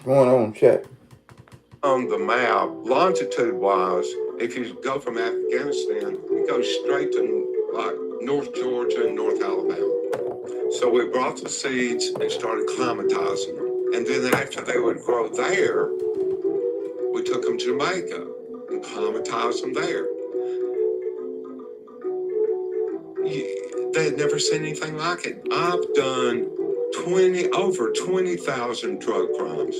Going on, check. On the map, longitude-wise, if you go from Afghanistan, you go straight to like North Georgia and North Alabama. So we brought the seeds and started climatizing them. And then after they would grow there, we took them to Jamaica and climatized them there. They had never seen anything like it. I've done over 20,000 drug crimes.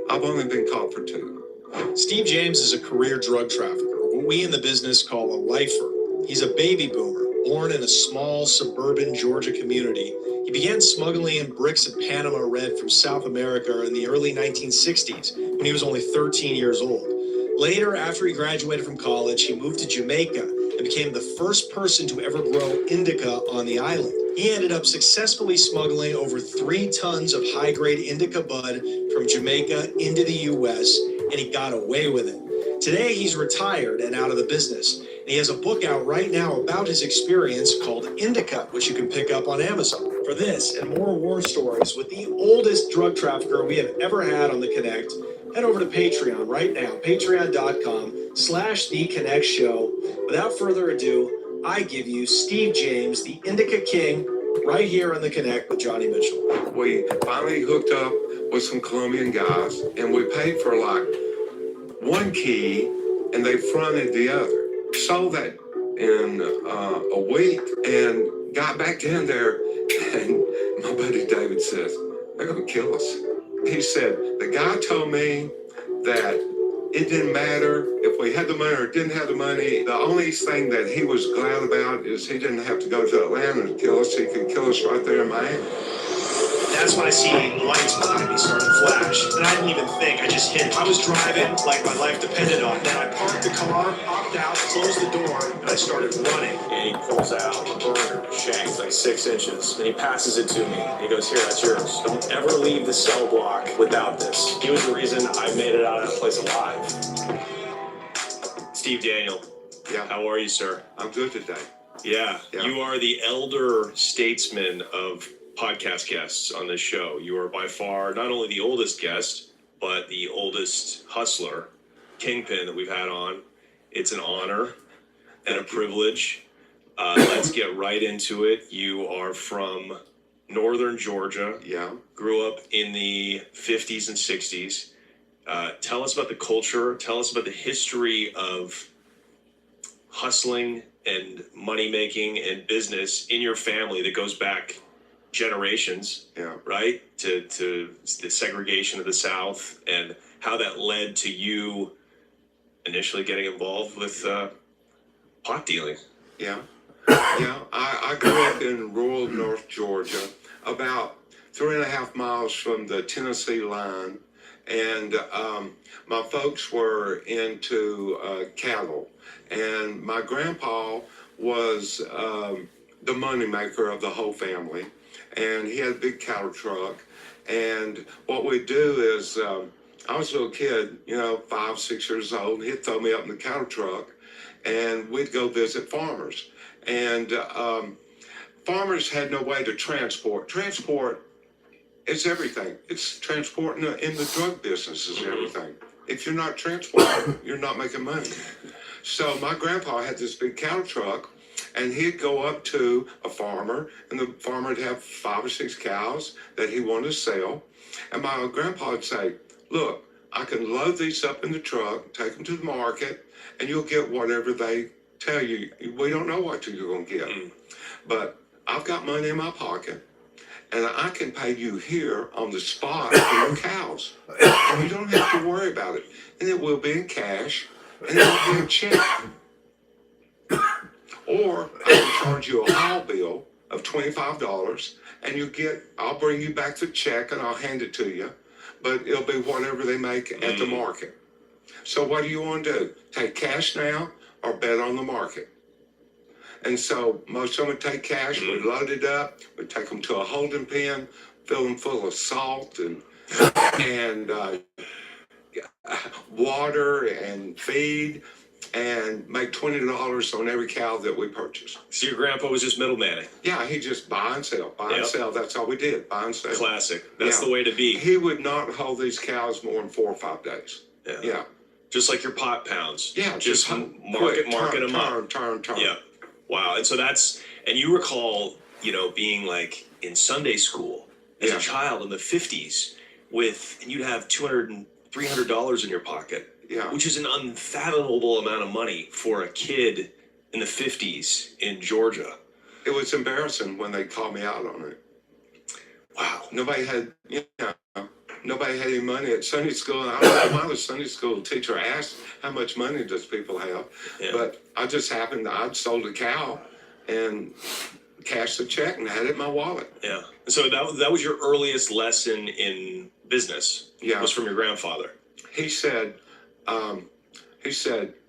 I've only been caught for 2. Steve James is a career drug trafficker, what we in the business call a lifer. He's a baby boomer, born in a small suburban Georgia community. He began smuggling in bricks of Panama Red from South America in the early 1960s when he was only 13 years old. Later, after he graduated from college, he moved to Jamaica and became the first person to ever grow indica on the island. He ended up successfully smuggling over 3 tons of high-grade indica bud from Jamaica into the U.S., and he got away with it. Today, he's retired and out of the business. And he has a book out right now about his experience called Indica, which you can pick up on Amazon. For this and more war stories with the oldest drug trafficker we have ever had on The Connect, head over to Patreon right now, patreon.com/The Connect Show. Without further ado, I give you Steve James, the Indica King, right here on The Connect with Johnny Mitchell. We finally hooked up with some Colombian guys, and we paid for like 1 key, and they fronted the other. Sold that in a week, and got back down there, and my buddy David says, they're going to kill us. He said, the guy told me that it didn't matter if we had the money or didn't have the money. The only thing that he was glad about is he didn't have to go to Atlanta to kill us. He could kill us right there in Miami. That's when I see lights behind me start to flash. And I didn't even think, I just hit it. I was driving like my life depended on it. Then I parked the car, hopped out, closed the door, and I started running. And he pulls out a burner, shanks like 6 inches, and he passes it to me. He goes, here, that's yours. Don't ever leave the cell block without this. He was the reason I made it out of that place alive. Steve Daniel. Yeah. How are you, sir? I'm good today. Yeah. You are the elder statesman of podcast guests on this show. You are by far not only the oldest guest, but the oldest hustler, kingpin that we've had on. It's an honor and a privilege. Let's get right into it. You are from northern Georgia. Yeah. Grew up in the 50s and 60s. Tell us about the culture. Tell us about the history of hustling and money making and business in your family that goes back generations, Yeah. right? To the segregation of the South and how that led to you initially getting involved with pot dealing. Yeah. Yeah. I grew up in rural North Georgia, about 3.5 miles from the Tennessee line. And my folks were into cattle. And my grandpa was the moneymaker of the whole family. And he had a big cattle truck. And what we'd do is, I was a little kid, 5, 6 years old, and he'd throw me up in the cattle truck, and we'd go visit farmers. And farmers had no way to transport. Transport is everything. It's transporting in the drug business is everything. If you're not transporting, you're not making money. So my grandpa had this big cattle truck, and he'd go up to a farmer, and the farmer would have 5 or 6 cows that he wanted to sell. And my grandpa would say, look, I can load these up in the truck, take them to the market, and you'll get whatever they tell you. We don't know what you're going to get. But I've got money in my pocket, and I can pay you here on the spot for your cows. And you don't have to worry about it. And it will be in cash, and it will be in check. Or I can charge you a haul bill of $25, and I'll bring you back the check, and I'll hand it to you. But it'll be whatever they make at the market. So what do you want to do? Take cash now or bet on the market? And so most of them would take cash, we'd load it up, we'd take them to a holding pen, fill them full of salt and water and feed, and make $20 on every cow that we purchased. So your grandpa was just middlemaning. Yeah, he just buy and sell, buy and Yep. sell. That's all we did, buy and sell. Classic. That's Yeah. the way to be. He would not hold these cows more than 4 or 5 days. Yeah. Just like your pot pounds. Yeah. Just quick, market them up. Turn. Yeah. Wow. And so and you recall, being like in Sunday school as a child in the 50s and you'd have $200 and $300 in your pocket. Yeah. Which is an unfathomable amount of money for a kid in the 50s in Georgia. It was embarrassing when they called me out on it. Wow. Nobody had any money at Sunday school. I don't know why the Sunday school teacher asked how much money does people have. Yeah. But I just happened, I'd sold a cow and cashed the check and had it in my wallet. Yeah. So that was your earliest lesson in business. Yeah. Was from your grandfather. He said,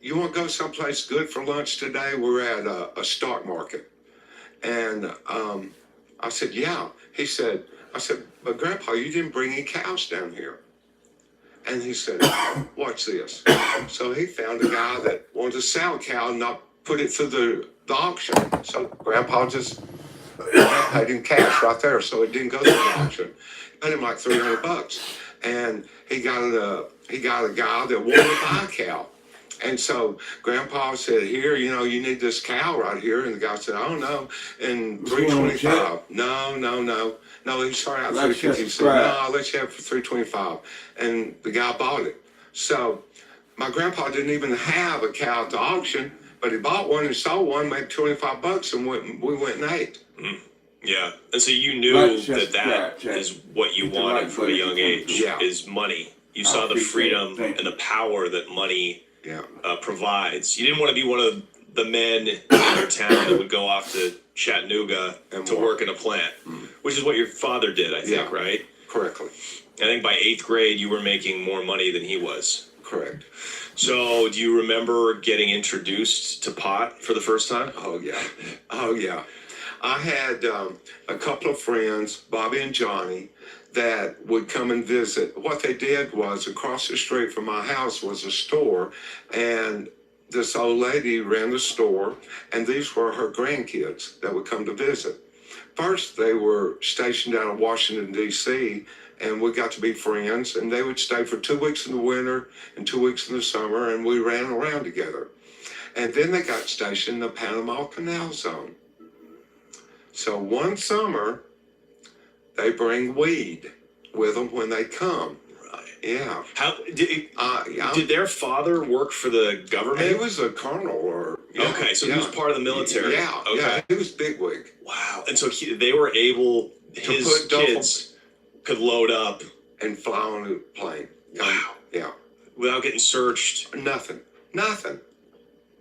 you want to go someplace good for lunch today? We're at a stock market. And I said, yeah. I said, but Grandpa, you didn't bring any cows down here. And he said, watch this. So he found a guy that wanted to sell a cow and not put it through the auction. So Grandpa just paid him cash right there, so it didn't go through the auction. Paid him like $300. And he got a guy that wanted to buy a cow. And so Grandpa said, here, you need this cow right here. And the guy said, oh, no. And $325. No, he started out $350. He said, no, I'll let you have it for $325. And the guy bought it. So my grandpa didn't even have a cow at the auction, but he bought one and sold one, made $25, and we went and ate. Mm. Yeah. And so you knew that is what you wanted from a young age, is money. You saw the freedom and the power that money provides. You didn't want to be one of the men in your town that would go off to Chattanooga to work in a plant, which is what your father did, I think, right? Correctly. I think by 8th grade, you were making more money than he was. Correct. So do you remember getting introduced to pot for the first time? Oh, yeah. I had a couple of friends, Bobby and Johnny, that would come and visit. What they did was, across the street from my house was a store, and this old lady ran the store, and these were her grandkids that would come to visit. First, they were stationed out of Washington, D.C., and we got to be friends, and they would stay for 2 weeks in the winter and 2 weeks in the summer, and we ran around together. And then they got stationed in the Panama Canal Zone. So one summer, they bring weed with them when they come. Right. Yeah. How did their father work for the government? He was a colonel, or okay, so he was part of the military. Yeah. Okay. Yeah, he was bigwig. Wow. And so they were able. His kids could load up and fly on a plane. Wow. Yeah. Without getting searched. Nothing.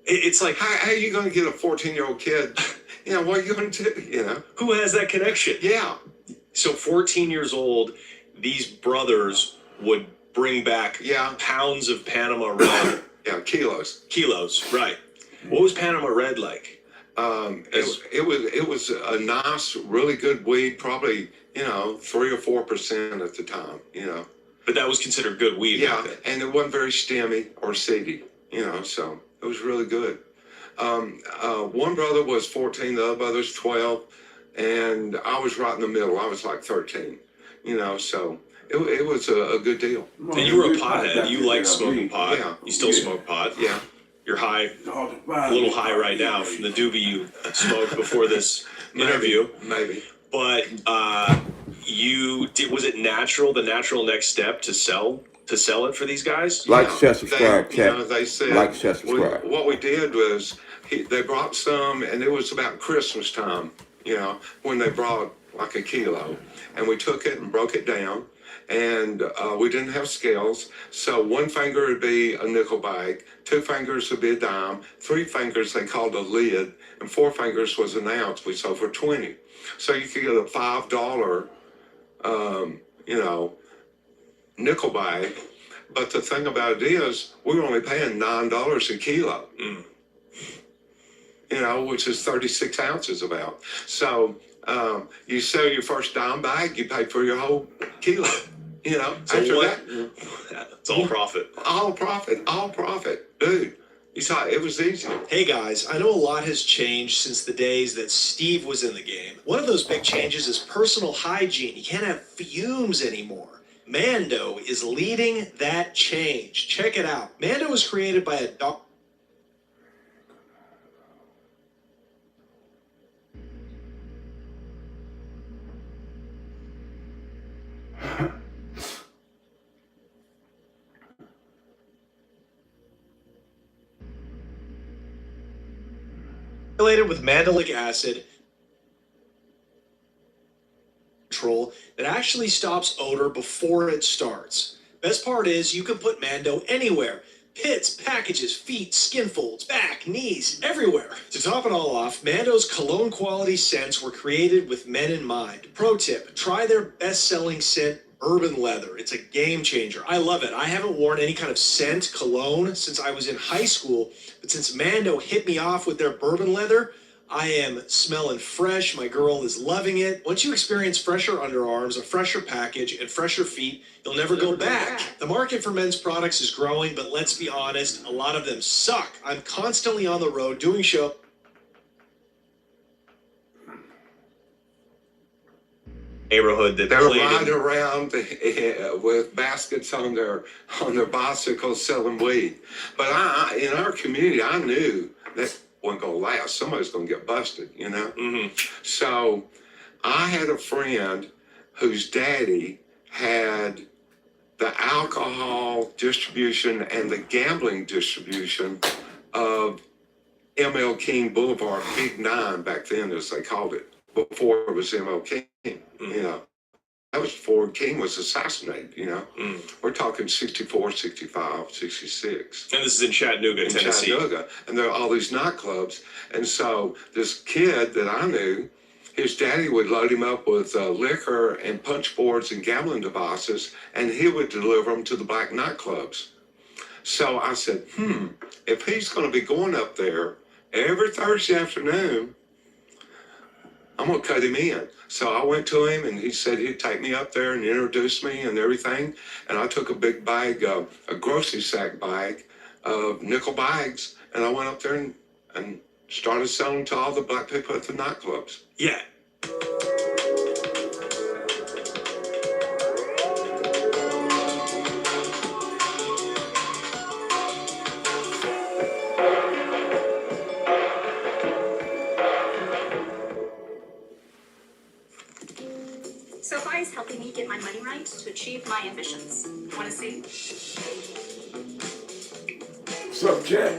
It's like, how are you going to get a 14-year-old kid? What are you going to do? Who has that connection? Yeah. So 14 years old, these brothers would bring back pounds of Panama Red. Yeah, kilos, right. What was Panama Red like? It was a nice, really good weed, probably 3 or 4% at the time. But that was considered good weed. Yeah, and it wasn't very stemmy or seedy. So it was really good. One brother was 14, the other brother's 12, and I was right in the middle. I was like 13. So it was a good deal. And you were a pothead. You liked smoking pot. Yeah. You still smoke pot. Yeah. You're high, a little high right now from the doobie you smoked before this interview. Maybe. But was it the natural next step to sell it for these guys? Like, share, subscribe, chat. They said, like, share, subscribe. What we did was they brought some, and it was about Christmas time, when they brought like a kilo, and we took it and broke it down, and we didn't have scales, so 1 finger would be a nickel bag, 2 fingers would be a dime, 3 fingers they called a lid, and 4 fingers was an ounce. We sold for 20. So you could get a $5, nickel bag. But the thing about it is, we were only paying $9 a kilo, which is 36 ounces about. So you sell your first dime bag, you pay for your whole kilo. So after it's all profit. All profit, dude. You saw it was easy. Hey guys, I know a lot has changed since the days that Steve was in the game. One of those big changes is personal hygiene. You can't have fumes anymore. Mando is leading that change. Check it out. Mando was created by a doctor. With mandelic acid control that actually stops odor before it starts. Best part is you can put Mando anywhere. Pits, packages, feet, skin folds, back, knees, everywhere. To top it all off, Mando's cologne quality scents were created with men in mind. Pro tip, try their best-selling scent, Bourbon Leather. It's a game changer. I love it. I haven't worn any kind of scent cologne since I was in high school, but since Mando hit me off with their Bourbon Leather, I am smelling fresh. My girl is loving it. Once you experience fresher underarms, a fresher package, and fresher feet, you'll never go back. The market for men's products is growing, but let's be honest, a lot of them suck. I'm constantly on the road doing shows. Neighborhood that they're played riding around with baskets on their bicycles selling weed. But in our community, I knew that wasn't gonna last. Somebody's gonna get busted, you know. Mm-hmm. So I had a friend whose daddy had the alcohol distribution and the gambling distribution of ML King Boulevard, Big Nine back then, as they called it, before it was ML King. You know, that was before King was assassinated, you know. We're talking 64, 65, 66. And this is in Chattanooga, Tennessee. Chattanooga. And there are all these nightclubs. And so this kid that I knew, his daddy would load him up with liquor and punch boards and gambling devices, and he would deliver them to the black nightclubs. So I said, if he's going to be going up there every Thursday afternoon, I'm going to cut him in. So I went to him, and he said he'd take me up there and introduce me and everything. And I took a big bag, a grocery sack bag of nickel bags, and I went up there and started selling to all the black people at the nightclubs. Yeah. SoFi is helping me get my money right to achieve my ambitions. Want to see? What's up, Jack?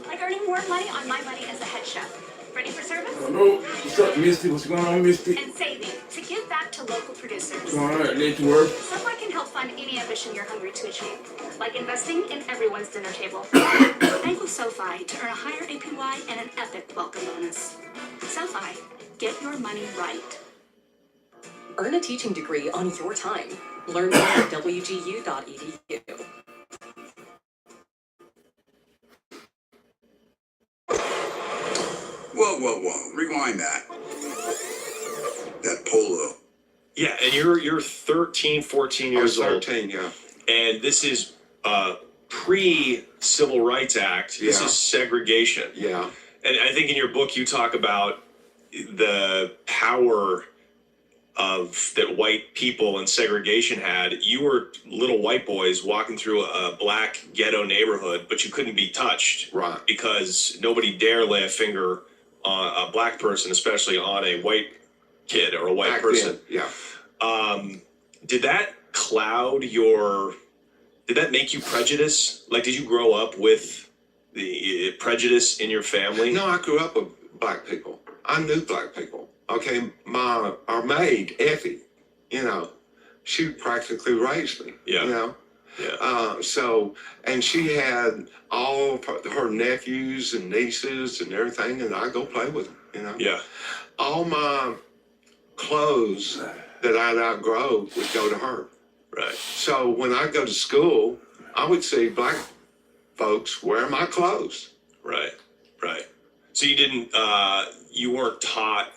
Like earning more money on my money as a head chef. Ready for service? Hello. What's up, Misty? What's going on, Misty? And saving to give back to local producers. What's going on? Need to work? SoFi can help fund any ambition you're hungry to achieve, like investing in everyone's dinner table. Bank with SoFi to earn a higher APY and an epic welcome bonus. SoFi, get your money right. Earn a teaching degree on your time. Learn more at wgu.edu. Whoa. Rewind that. That polo. Yeah, and you're 13, 14 years old. 13, yeah. And this is pre-Civil Rights Act. This Yeah. is segregation. Yeah. And I think in your book you talk about the power of that white people and segregation had. You were little white boys walking through a black ghetto neighborhood, but you couldn't be touched. Right. Because nobody dare lay a finger on a black person, especially on a white kid or a white Back person. then, yeah. Did that cloud your, did that make you prejudice? Like, did you grow up with the prejudice in your family? No, I grew up with black people. I knew black people. Okay, our maid, Effie, you know, she practically raised me. Yeah. You know? Yeah. And she had all of her nephews and nieces and everything, and I go play with them, you know? Yeah. All my clothes that I'd outgrow would go to her. Right. So when I go to school, I would see black folks wear my clothes. Right. So you didn't, you weren't taught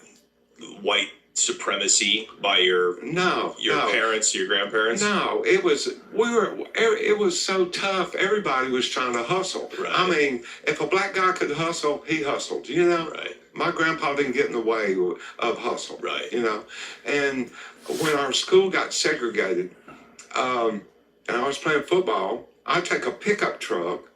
white supremacy by your No, parents, your grandparents? No, it was so tough. Everybody was trying to hustle. Right. I mean, if a black guy could hustle, he hustled, you know? Right. My grandpa didn't get in the way of hustle. Right. You know? And when our school got segregated, and I was playing football, I'd take a pickup truck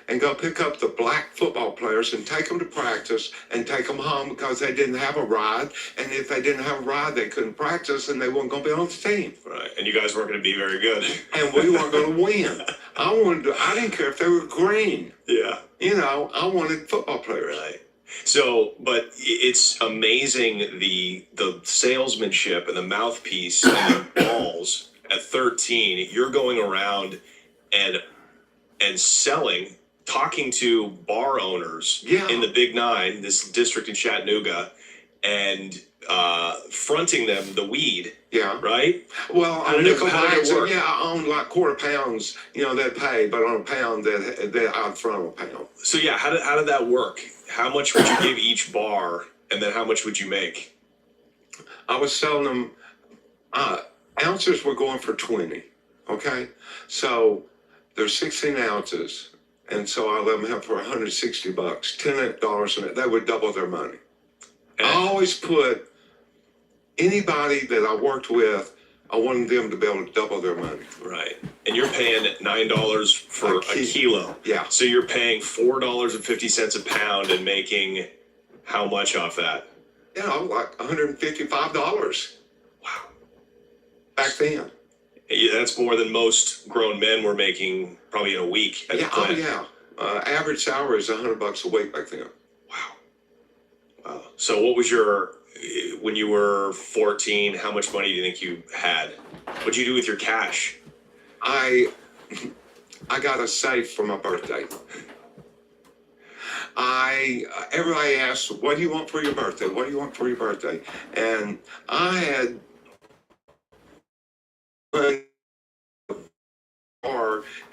and go pick up the black football players and take them to practice and take them home because they didn't have a ride. And if they didn't have a ride, they couldn't practice and they weren't going to be on the team. Right. And you guys weren't going to be very good. And we weren't going to win. I didn't care if they were green. Yeah. You know, I wanted football players. Right. So, but it's amazing the salesmanship and the mouthpiece and the balls at 13. You're going around and selling, talking to bar owners in the Big Nine, this district in Chattanooga, and fronting them the weed. Yeah. Right? Well, how did it work? Yeah, I owned like quarter pounds, you know, they'd pay, but on a pound, I'd front a pound. So yeah, how did that work? How much would you give each bar, and then how much would you make? I was selling them, ounces were going for 20, okay? So there's 16 ounces, and so I let them have for $160, $10 in it. They would double their money. And I always put anybody that I worked with, I wanted them to be able to double their money. Right. And you're paying $9 for a kilo. Yeah. So you're paying $4.50 a pound and making how much off that? You know, like $155. Wow. Back then. Yeah, that's more than most grown men were making probably in a week at the plant. Average salary is $100 a week back then. Wow. So what was when you were 14, how much money do you think you had? What'd you do with your cash? I got a safe for my birthday. Everybody asked, what do you want for your birthday? What do you want for your birthday? And I had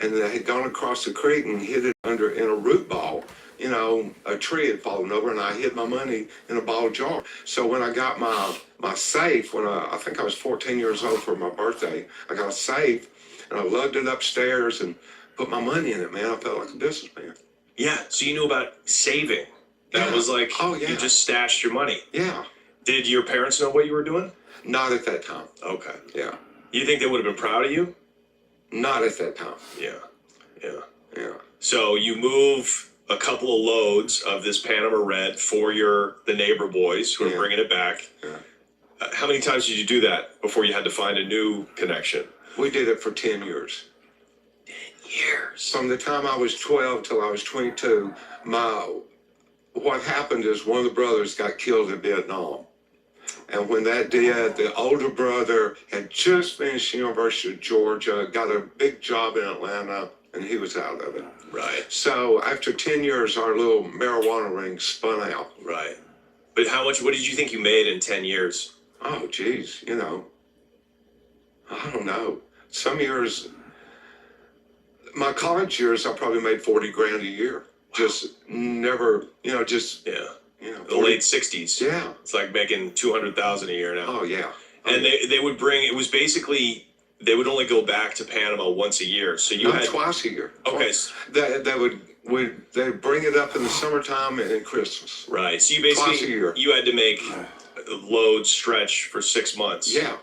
and they had gone across the creek and hid it in a root ball. You know, a tree had fallen over and I hid my money in a bottle jar. So when I got my safe, when I think I was 14 years old for my birthday, I got a safe and I lugged it upstairs and put my money in it, man. I felt like a businessman. Yeah, so you knew about saving. That was like, you just stashed your money. Yeah. Did your parents know what you were doing? Not at that time. Okay. Yeah. You think they would have been proud of you? Not at that time. Yeah. So you move a couple of loads of this Panama Red for the neighbor boys who are bringing it back. Yeah. How many times did you do that before you had to find a new connection? We did it for 10 years. 10 years? From the time I was 12 till I was 22, what happened is one of the brothers got killed in Vietnam. And when that did, the older brother had just finished the University of Georgia, got a big job in Atlanta, and he was out of it. Right. So after 10 years, our little marijuana ring spun out. Right. But what did you think you made in 10 years? Oh, geez, you know, I don't know. Some years, my college years, I probably made 40 grand a year. Just never, you know, just... Yeah. You know, the late 60s. Yeah. It's like making $200,000 a year now. Oh, yeah. And they would bring, it was basically, they would only go back to Panama once a year. So you had twice a year. Okay. They'd bring it up in the summertime and Christmas. Right. So you basically, twice a year. You had to make loads stretch for 6 months. Yeah.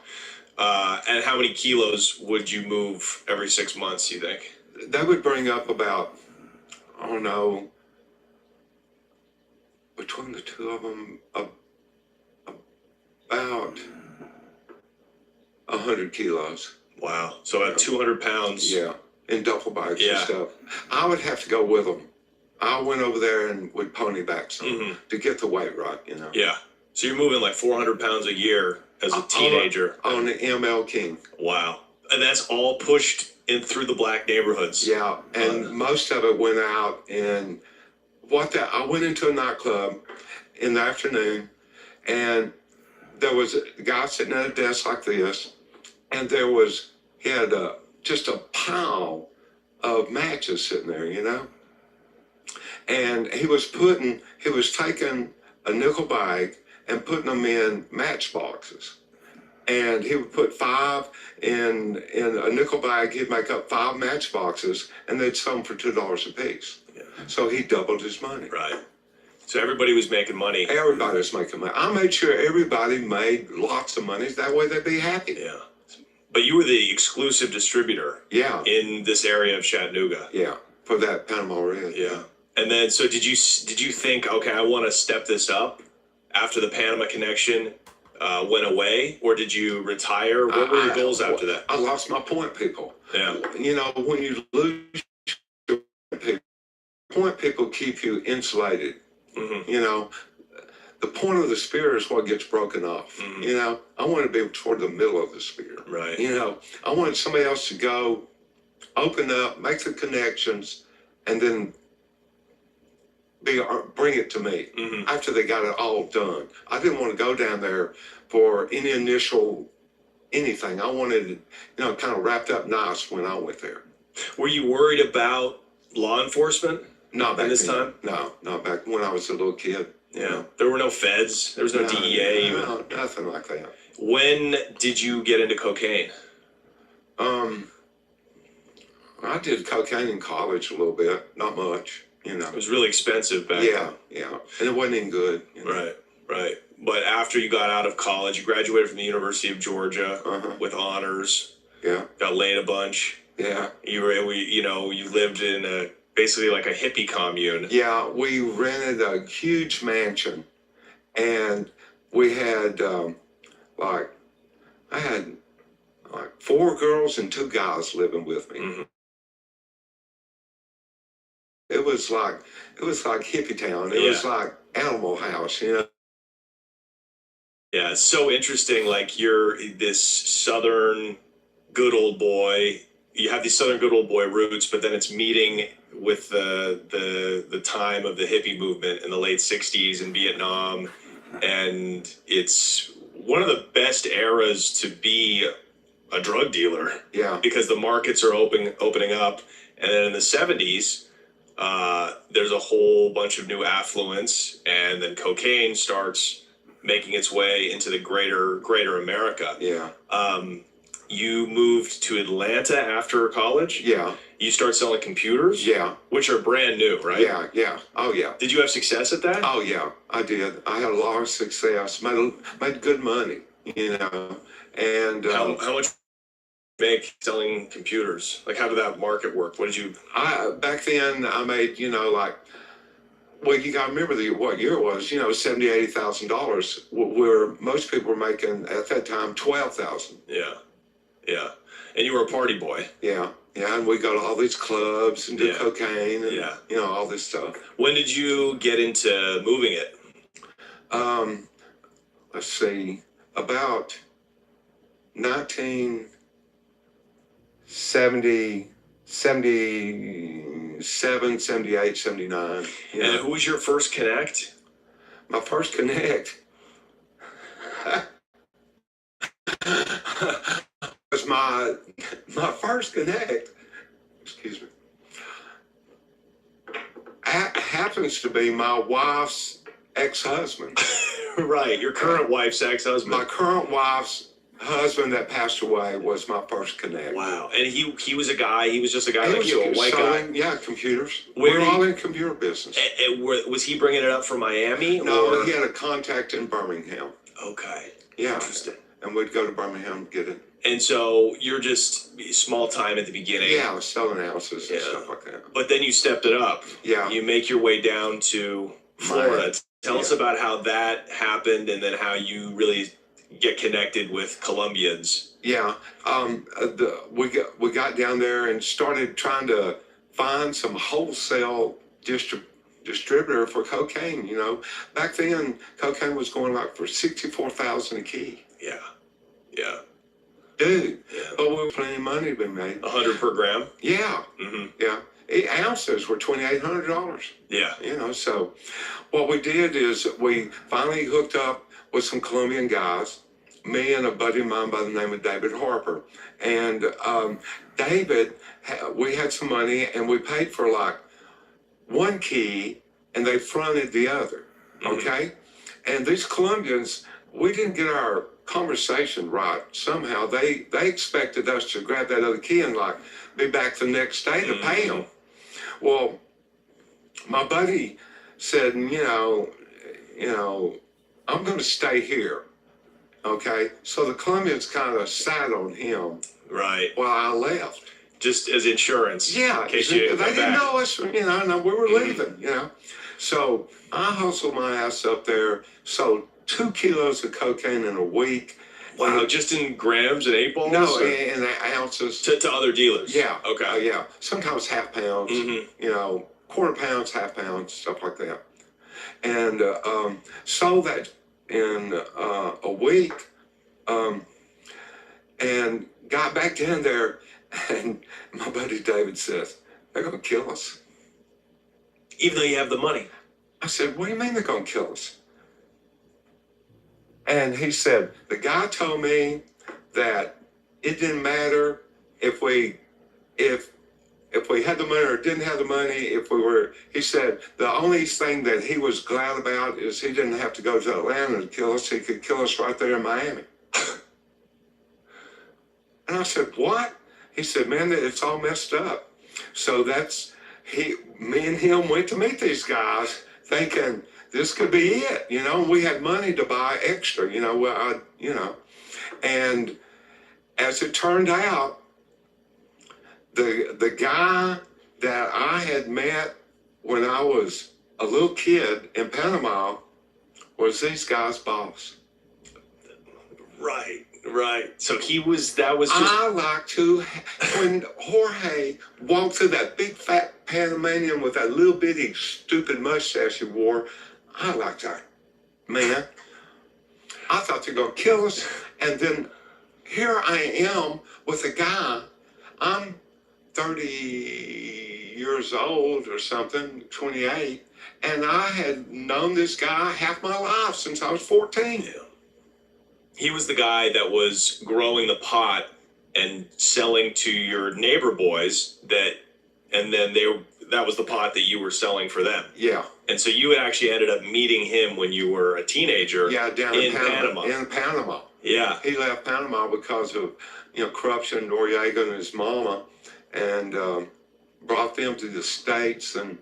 And how many kilos would you move every 6 months, you think? They would bring up about, I don't know, between the two of them, about 100 kilos. Wow. So about 200 pounds. Yeah. In duffel bags and stuff. I would have to go with them. I went over there and would pony back some to get the weight right, you know. Yeah. So you're moving like 400 pounds a year as a teenager. On the ML King. Wow. And that's all pushed in through the black neighborhoods. Yeah. And most of it went out in I went into a nightclub in the afternoon and there was a guy sitting at a desk like this and he had just a pile of matches sitting there, you know? And he was taking a nickel bag and putting them in matchboxes. And he would put 5 in a nickel bag. He'd make up 5 matchboxes, and they'd sell them for $2 a piece. Yeah. So he doubled his money. Right. So everybody was making money. Everybody was making money. I made sure everybody made lots of money. That way they'd be happy. Yeah. But you were the exclusive distributor. Yeah. In this area of Chattanooga. Yeah. For that Panama Red. Yeah. And then, so did you think, okay, I want to step this up after the Panama connection went away, or did you retire? What were your goals after that? I lost my point people. Yeah. You know, when you lose your point people keep you insulated. Mm-hmm. You know, the point of the spear is what gets broken off. Mm-hmm. You know, I want to be toward the middle of the spear. Right. You know, I wanted somebody else to go, open up, make the connections, and then bring it to me after they got it all done. I didn't want to go down there for any initial anything. I wanted it, you know, kind of wrapped up nice when I went there. Were you worried about law enforcement? Not back this then. time? No, not back when I was a little kid. Yeah. There were no feds. There was no DEA. No, nothing like that. When did you get into cocaine? I did cocaine in college a little bit, not much, you know. It was really expensive back then. Yeah, and it wasn't even good. You know? Right. But after you got out of college, you graduated from the University of Georgia with honors. Yeah. Got laid a bunch. Yeah. You lived in basically like a hippie commune. Yeah, we rented a huge mansion, and we had I had 4 girls and 2 guys living with me. Mm-hmm. It was like hippie town. It was like Animal House, you know. Yeah, it's so interesting. Like, you're this southern good old boy. You have these southern good old boy roots, but then it's meeting with the time of the hippie movement in the late 60s in Vietnam, and it's one of the best eras to be a drug dealer. Yeah. Because the markets are opening up, and then in the 70s, there's a whole bunch of new affluence, and then cocaine starts making its way into the greater America. Yeah. You moved to Atlanta after college? Yeah. You start selling computers? Yeah. Which are brand new, right? Yeah. Oh, yeah. Did you have success at that? Oh, yeah, I did. I had a lot of success, made good money, you know, and... How much make selling computers? Like, how did that market work? What did you... Back then, I made, you know, well, you got to remember what year it was, you know, $70,000, $80,000, where most people were making, at that time, $12,000. Yeah. And you were a party boy. Yeah, and we go to all these clubs and do cocaine and, you know, all this stuff. When did you get into moving it? Let's see, about 1970, 77, 78, 79. You know. And who was your first connect? My first connect was my first connect, excuse me, happens to be my wife's ex-husband. Right, your current wife's ex-husband. My current wife's husband that passed away was my first connect. Wow. And he was a guy, he was just a guy like you, a white guy? Yeah, computers. We're all in computer business. Was he bringing it up from Miami? No, he had a contact in Birmingham. Okay. Yeah. Interesting. And we'd go to Birmingham and get it. And so you're just small time at the beginning. Yeah, I was selling houses and stuff like that. But then you stepped it up. Yeah. You make your way down to Florida. Tell us about how that happened, and then how you really get connected with Colombians. Yeah. We got down there and started trying to find some wholesale distributor for cocaine. You know, back then cocaine was going like for $64,000 a key. Yeah. Dude, but we were plenty of money to be made. 100 per gram? Yeah. Mm-hmm. Yeah. Ounces were $2,800. Yeah. You know, so what we did is we finally hooked up with some Colombian guys, me and a buddy of mine by the name of David Harper. And David, we had some money and we paid for like one key and they fronted the other. Okay. And these Colombians, we didn't get our conversation right. Somehow they expected us to grab that other key and like be back the next day to pay them. Well, my buddy said, you know, I'm going to stay here. Okay, so the Colombians kind of sat on him Right. while I left. Just as insurance. Yeah, In case they you didn't come back. know us, you know, and we were leaving, you know. So I hustled my ass up there, sold 2 kilos of cocaine in a week. Wow, just in grams and 8 balls? No, or- in ounces. to other dealers? Yeah. Okay. Yeah. Sometimes half pounds, you know, quarter pounds, half pounds, stuff like that. And sold that in a week. And got back down there, and my buddy David says, they're going to kill us. Even though you have the money. I said, what do you mean they're going to kill us? And he said, the guy told me that it didn't matter if we had the money or didn't have the money, he said, the only thing that he was glad about is he didn't have to go to Atlanta to kill us. He could kill us right there in Miami. And I said, what? He said, man, it's all messed up. So me and him went to meet these guys thinking this could be it, you know. We had money to buy extra, you know. And as it turned out, the guy that I had met when I was a little kid in Panama was these guys' boss. Right. So that was just... I like to, when Jorge walked through that big fat Panamanian with that little bitty stupid mustache he wore, I like that. Man, I thought they were going to kill us. And then here I am with a guy, I'm 30 years old or something, 28, and I had known this guy half my life since I was 14. Yeah. He was the guy that was growing the pot and selling to your neighbor boys and then that was the pot that you were selling for them. Yeah. And so you actually ended up meeting him when you were a teenager. Yeah, down in Panama. In Panama. Yeah. He left Panama because of, corruption, Noriega and his mama, and brought them to the States, and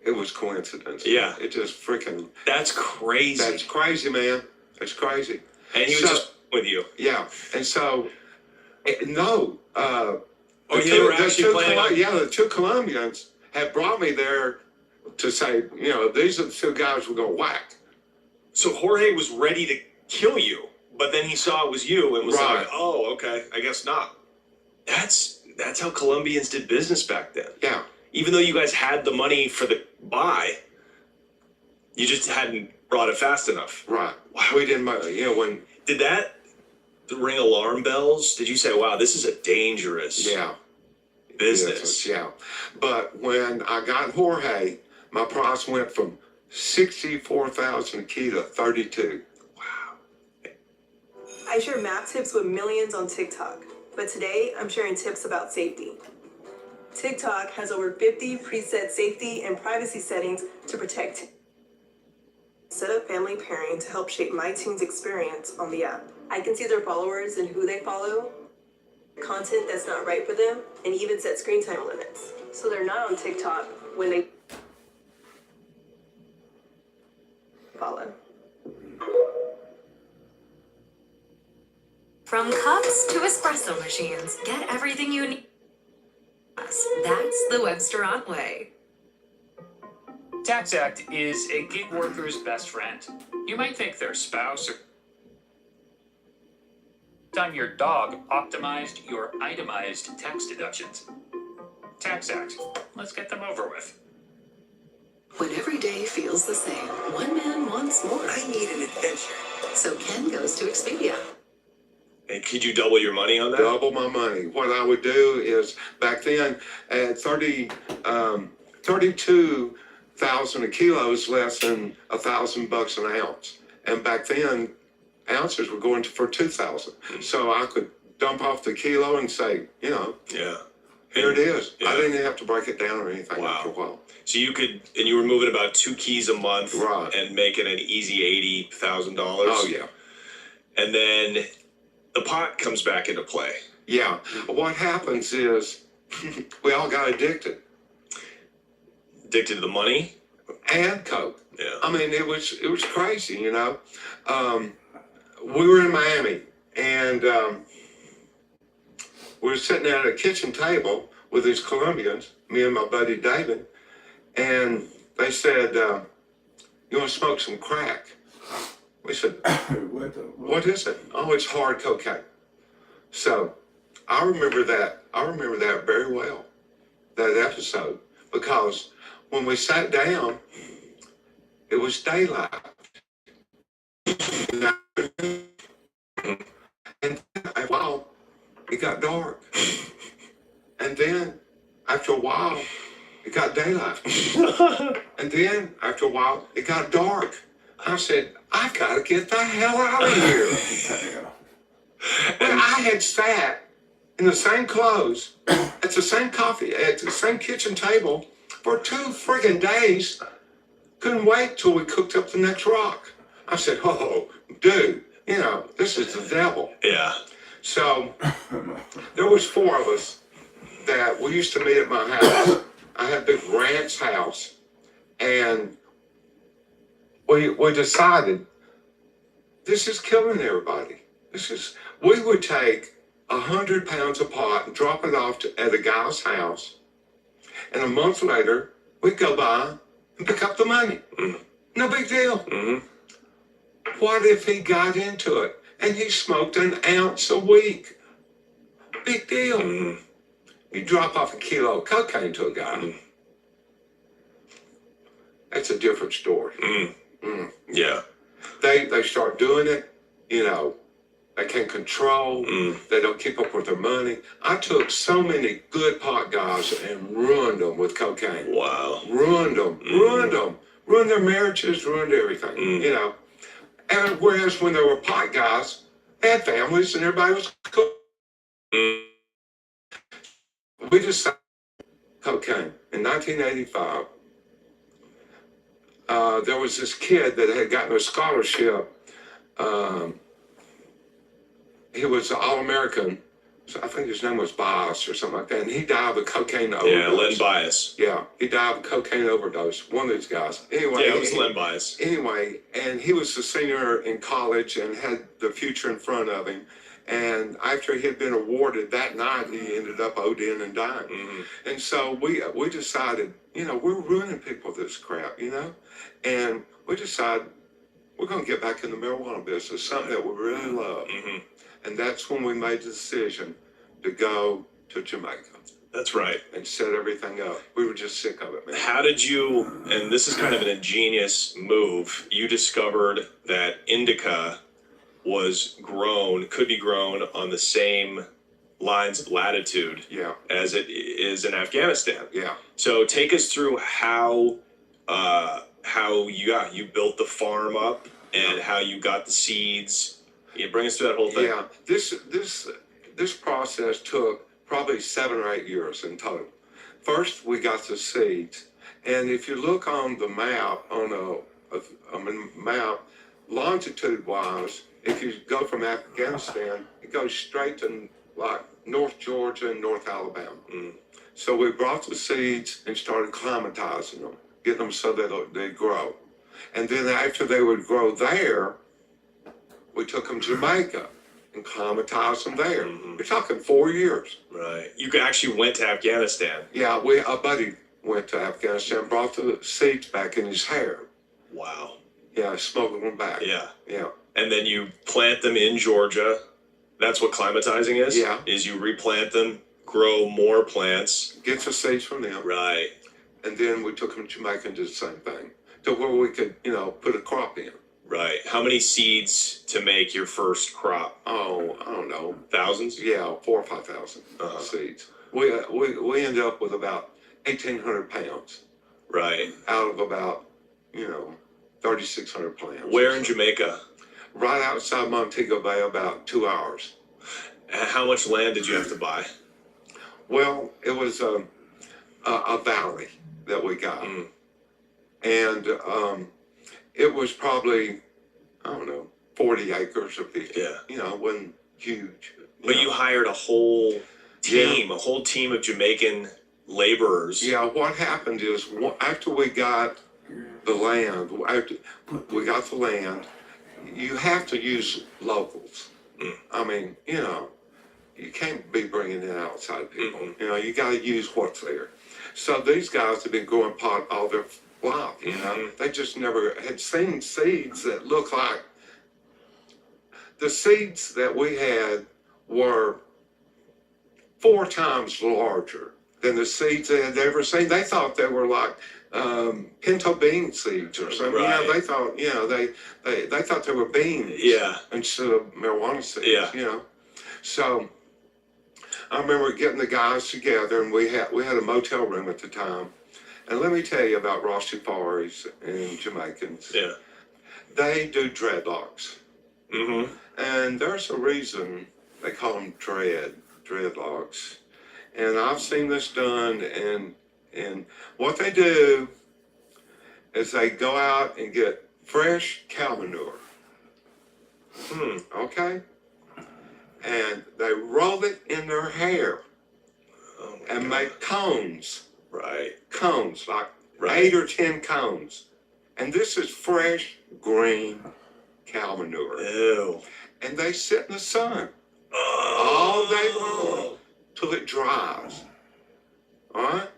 it was coincidence. Yeah. It just freaking... That's crazy. That's crazy, man. That's crazy. And he was just with you. Yeah. And so, no. They were actually planning... the 2 Colombians had brought me there to say, these are the 2 guys we're going to whack. So Jorge was ready to kill you, but then he saw it was you and was like, oh, okay, I guess not. That's how Colombians did business back then. Yeah. Even though you guys had the money for the buy, you just hadn't brought it fast enough. Right. Wow. We didn't, when... Did that ring alarm bells? Did you say, wow, this is a dangerous business? Yeah. But when I got Jorge, my price went from 64,000 a key to 32. Wow. I share map tips with millions on TikTok, but today I'm sharing tips about safety. TikTok has over 50 preset safety and privacy settings to protect. Set up family pairing to help shape my teen's experience on the app. I can see their followers and who they follow, content that's not right for them, and even set screen time limits. So they're not on TikTok when they follow. From cups to espresso machines, get everything you need. That's the Websterant way. Tax Act is a gig worker's best friend. You might think their spouse or time your dog optimized your itemized tax deductions. Tax Act. Let's get them over with. When every day feels the same, one man wants more. I need an adventure. So Ken goes to Expedia. And could you double your money on that? Double my money. What I would do is, back then, at 32,000 a kilo is less than $1,000 an ounce. And back then, ounces were going for 2,000. So I could dump off the kilo and say, Yeah. Here it is. Yeah. I didn't even have to break it down or anything Wow. after a while. So you were moving about 2 keys a month, Right. and making an easy $80,000. Oh, yeah. And then the pot comes back into play. Yeah. What happens is we all got addicted. Addicted to the money? And coke. Yeah. I mean, it was crazy, you know. We were in Miami, and we were sitting at a kitchen table with these Colombians, me and my buddy David, and they said, "You want to smoke some crack?" We said, "What is it?" "Oh, it's hard cocaine." So I remember that. I remember that very well, that episode, because when we sat down, it was daylight. And after a while, it got dark. And then, after a while, it got daylight. And then, after a while, it got dark. I said, "I've got to get the hell out of here." And I had sat in the same clothes, at the same coffee, at the same kitchen table for 2 friggin' days. Couldn't wait till we cooked up the next rock. I said, "Oh, dude, you know, this is the devil." Yeah. So there was 4 of us that we used to meet at my house. I had a big ranch house, and we decided this is killing everybody. We would take 100 pounds of pot and drop it off at a guy's house, and a month later we'd go by and pick up the money. Mm. No big deal. Mm-hmm. What if he got into it and he smoked an ounce a week? Big deal. Mm-hmm. You drop off a kilo of cocaine to a guy. Mm. That's a different story. Mm. Mm. Yeah. They start doing it, you know, they can't control, they don't keep up with their money. I took so many good pot guys and ruined them with cocaine. Wow. Ruined them, ruined them. Ruined their marriages, ruined everything, you know. And whereas when they were pot guys, they had families and everybody was cool. We decided cocaine. In 1985, there was this kid that had gotten a scholarship. He was an All-American. So I think his name was Bias or something like that. And he died of a cocaine overdose. Yeah, Len Bias. Yeah, he died of a cocaine overdose. One of these guys. Anyway. Yeah, it was Len Bias. Anyway, and he was a senior in college and had the future in front of him. And after he had been awarded that night, he ended up ODing and dying. Mm-hmm. And so we decided, you know, we're ruining people with this crap, you know? And we decided we're going to get back in the marijuana business, something that we really love. Mm-hmm. And that's when we made the decision to go to Jamaica. That's right. And set everything up. We were just sick of it, man. How did you, and this is kind of an ingenious move, you discovered that indica could be grown on the same lines of latitude as it is in Afghanistan. Yeah. So take us through how you built the farm up and how you got the seeds. Yeah, bring us through that whole thing. Yeah, this process took probably 7 or 8 years in total. First, we got the seeds, and if you look on the map, on a map, longitude-wise, if you go from Afghanistan, it goes straight to like North Georgia and North Alabama. So we brought the seeds and started climatizing them, getting them so that they grow. And then after they would grow there, we took them to Jamaica and climatized them there. We're talking 4 years. Right. You actually went to Afghanistan. Yeah, a buddy went to Afghanistan, brought the seeds back in his hair. Wow. Yeah, smuggled them back. Yeah. Yeah. And then you plant them in Georgia. That's what climatizing is? Yeah. Is you replant them, grow more plants. Get the seeds from them. Right. And then we took them to Jamaica and did the same thing. To where we could, you know, put a crop in. Right. How many seeds to make your first crop? Oh, I don't know. Thousands? Yeah, 4,000 or 5,000 seeds. We ended up with about 1,800 pounds. Right. Out of about, 3,600 plants. Where in Jamaica? Right outside Montego Bay, about 2 hours. How much land did you have to buy? Well, it was a valley that we got. And it was probably, I don't know, 40 acres or 50. Yeah. You know, it wasn't huge. But you hired a whole team, a whole team of Jamaican laborers. Yeah, what happened is after we got the land, you have to use locals. I mean, you know, you can't be bringing in outside people. You know, you got to use what's there. So these guys have been growing pot all their life, you know. They just never had seen seeds that look like the seeds that we had were 4 times larger than the seeds they had ever seen. They thought they were like pinto bean seeds or something. Right. You know, they thought, you know, they thought they were beans instead of marijuana seeds, you know. So I remember getting the guys together, and we had a motel room at the time. And let me tell you about Rastafaris and Jamaicans. Yeah. They do dreadlocks. And there's a reason they call them dreadlocks. And I've seen this done, and what they do is they go out and get fresh cow manure. Okay? And they roll it in their hair and make cones. Right. Cones, like 8 or 10 cones. And this is fresh, green cow manure. Ew. And they sit in the sun all day long till it dries. All right?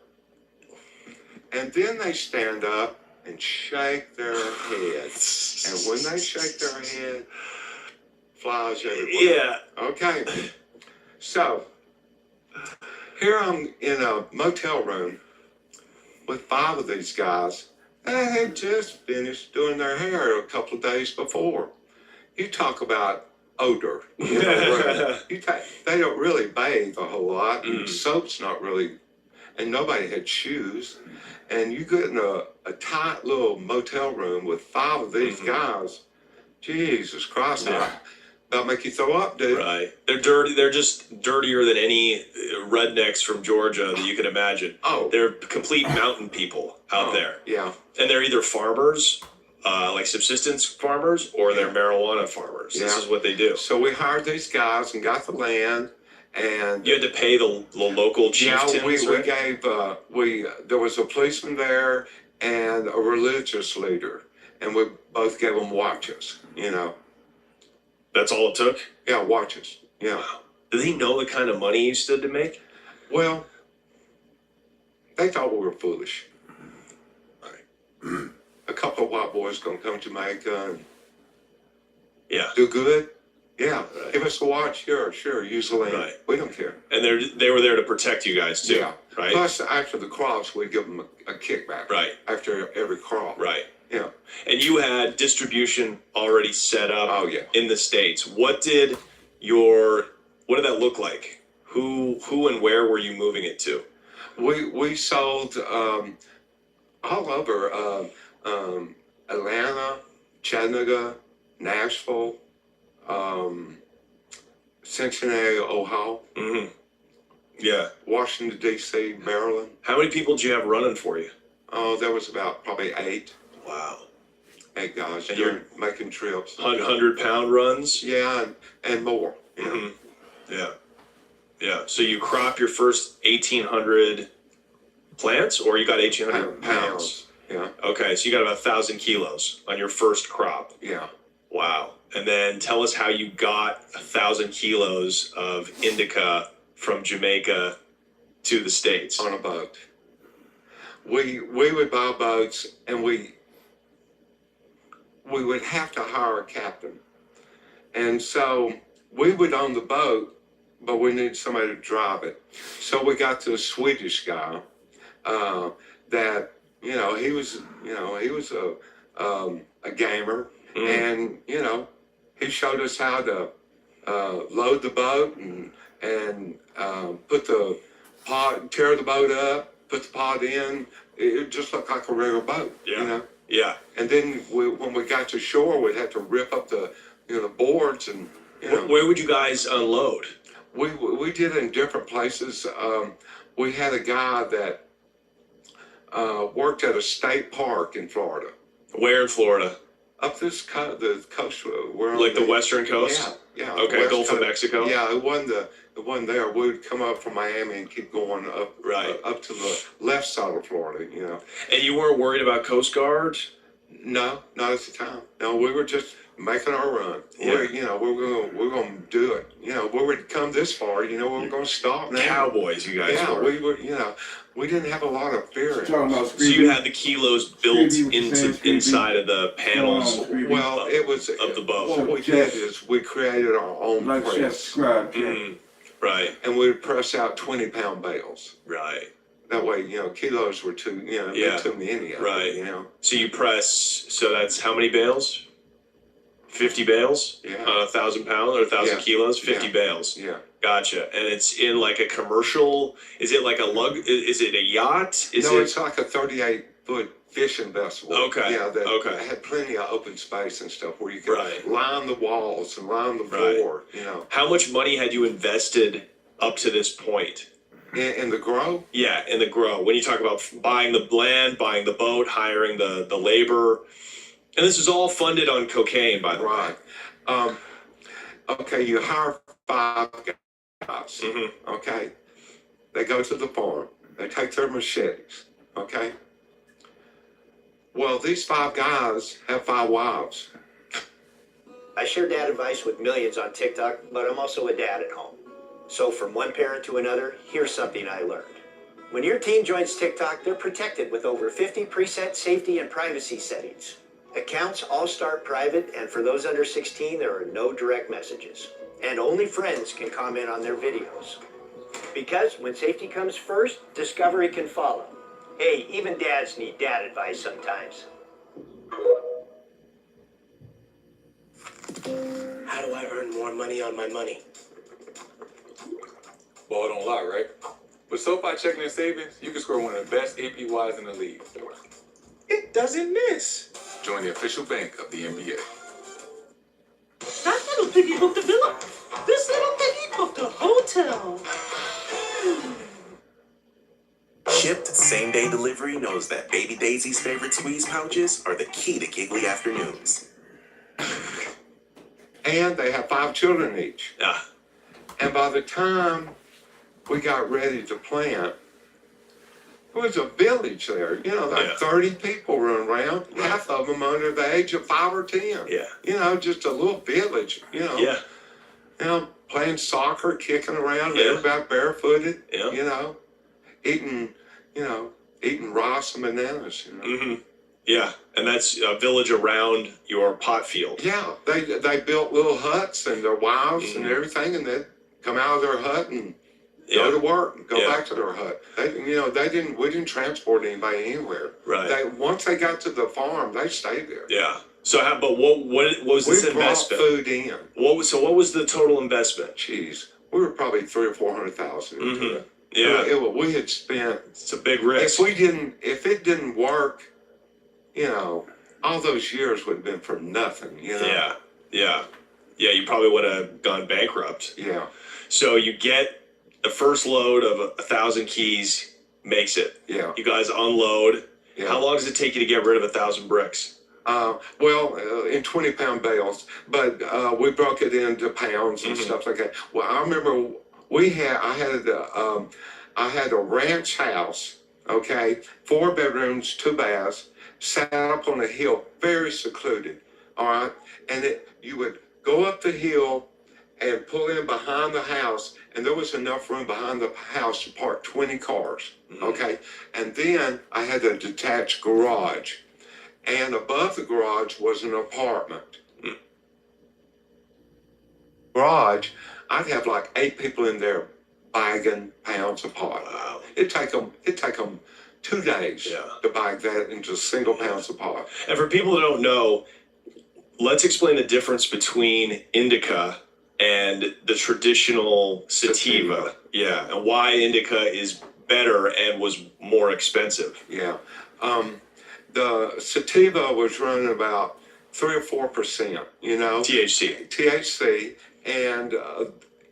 And then they stand up and shake their heads. And when they shake their head, flies everywhere. Yeah. Okay. So, here I'm in a motel room with 5 of these guys. They had just finished doing their hair a couple of days before. You talk about odor. You know, they don't really bathe a whole lot. And soap's not really, and nobody had shoes. And you get in a tight little motel room with 5 of these guys. Jesus Christ. That'll make you throw up, dude. Right. They're dirty. They're just dirtier than any rednecks from Georgia that you can imagine. Oh. They're complete mountain people out there. Yeah. And they're either farmers, like subsistence farmers, or they're marijuana farmers. This is what they do. So we hired these guys and got the land, and you had to pay the local chieftains. Yeah, we gave there was a policeman there and a religious leader, and we both gave them watches. You know. That's all it took? Yeah, watches. Yeah. Wow. Do they know the kind of money you stood to make? Well, they thought we were foolish. Right. A couple of white boys gonna come to Jamaica and yeah, do good. Yeah, give us a watch. Sure, use the land. Right. We don't care. And they were there to protect you guys too. Yeah. Right. Plus, after the crops, we give them a kickback. Right. After every crop. Right. Yeah. And you had distribution already set up. Oh, yeah. In the States. What did that look like? Who and where were you moving it to? We sold all over Atlanta, Chattanooga, Nashville, Cincinnati, Ohio. Yeah. Washington, D.C., Maryland. How many people did you have running for you? Oh, there was about probably 8. Wow. 8 guys. And you're making trips. 100-pound runs? Yeah, and more. Yeah. Yeah. Yeah. So you crop your first 1,800 plants, or you got 1,800 pounds? Yeah. Okay, so you got about 1,000 kilos on your first crop. Yeah. Wow. And then tell us how you got 1,000 kilos of indica from Jamaica to the States. On a boat. We would buy boats, and we would have to hire a captain. And so we would own the boat, but we needed somebody to drive it. So we got to a Swedish guy that, he was a gamer, and, he showed us how to load the boat and put the pod, tear the boat up, put the pod in. It just looked like a regular boat, Yeah. And then when we got to shore, we'd have to rip up the boards and, Where would you guys unload? we did it in different places. We had a guy that worked at a state park in Florida. Where in Florida? Up the coast. Like the western coast? Yeah. Okay, West Gulf of Coast. Mexico? Yeah, it wasn't there. We'd come up from Miami and keep going up, up to the left side of Florida, you know. And you weren't worried about Coast Guard? No, not at the time. No, we were just making our run. Yeah. We're gonna do it. You know, we would come this far. You know, we're gonna stop now. Cowboys, you guys Yeah, were. we were. You know, we didn't have a lot of fear. So you had the kilos built inside of the panels Well, it was of the boat. What we did is we created our own press, Right. and we would press out 20-pound bales. Right. That way, you know, kilos were too, you know, Yeah. too many of it, Right. you know. So you press, so that's how many bales? 50 bales? Yeah. 1,000 pounds or 1,000 Yeah. kilos? 50 Yeah. bales. Yeah. Gotcha. And it's in like a commercial, is it like a is it a yacht? It's like a 38-foot fishing vessel. Okay. Yeah, that Okay. had plenty of open space and stuff where you could Right. line the walls and line the floor, you know. How much money had you invested up to this point? In the grow? Yeah, in the grow. When you talk about buying the land, buying the boat, hiring the labor, and this is all funded on cocaine, by the way. Right. Okay, you hire 5 guys. Mm-hmm. Okay. They go to the farm. They take their machetes. Okay. Well, these 5 guys have 5 wives. I share dad advice with millions on TikTok, but I'm also a dad at home. So from one parent to another, here's something I learned. When your teen joins TikTok, they're protected with over 50 preset safety and privacy settings. Accounts all start private, and for those under 16, there are no direct messages. And only friends can comment on their videos. Because when safety comes first, discovery can follow. Hey, even dads need dad advice sometimes. How do I earn more money on my money? Ball don't lie, right? With SoFi checking and savings, you can score one of the best APYs in the league. It doesn't miss. Join the official bank of the NBA. That little piggy booked a villa. This little piggy booked a hotel. Shipped same-day delivery knows that Baby Daisy's favorite squeeze pouches are the key to giggly afternoons. And they have 5 children each. Yeah. And by the time we got ready to plant, there was a village there. You know, like 30 people running around, half of them under the age of 5 or 10. Yeah. You know, just a little village, you know. Yeah. You know, playing soccer, kicking around, Yeah. everybody barefooted, Yeah. you know, eating rice and bananas, you know. Mm-hmm. Yeah, and that's a village around your pot field. Yeah, they built little huts and their wives and everything, and they'd come out of their hut and go to work and go back to their hut. We didn't transport anybody anywhere. Right. Once they got to the farm, they stayed there. Yeah. So what was this investment? We brought food in. What was the total investment? Jeez, we were probably $300,000 or $400,000 into it. Yeah. We had spent. It's a big risk. If it didn't work, you know, all those years would have been for nothing, you know? Yeah. You probably would have gone bankrupt. Yeah. So you get the first load of 1,000 keys, makes it. Yeah. You guys unload. Yeah. How long does it take you to get rid of 1,000 bricks? In 20-pound bales, but we broke it into pounds and stuff like that. Well, I remember I had a ranch house, okay, 4 bedrooms, 2 baths, sat up on a hill, very secluded, all right? And you would go up the hill and pull in behind the house, and there was enough room behind the house to park 20 cars, okay? And then I had a detached garage, and above the garage was an apartment. Garage, I'd have like 8 people in there bagging pounds of pot. Wow. It'd take them 2 days to bag that into single pounds of pot. And for people who don't know, let's explain the difference between indica and the traditional sativa. Yeah, and why indica is better and was more expensive. Yeah. The sativa was running about 3 or 4%, you know. THC. THC, and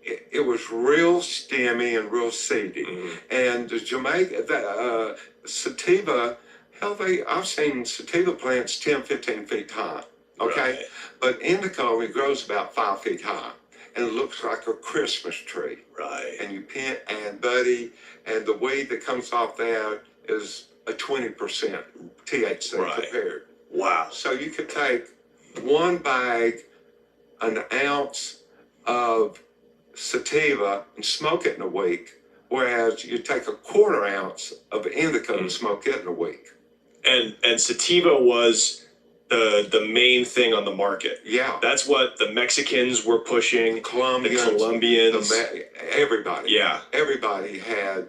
it was real stemmy and real seedy. And the sativa, hell, I've seen sativa plants 10, 15 feet high. Okay, Right. but indica only grows about 5 feet high, and it looks like a Christmas tree. Right. And you plant and buddy, and the weed that comes off that is a 20% THC compared. Wow. So you could take one bag, an ounce of sativa and smoke it in a week, whereas you take a quarter ounce of indica and smoke it in a week. And sativa was the main thing on the market. Yeah. That's what the Mexicans were pushing. Colombians, the Colombians. Everybody. Yeah. Everybody had.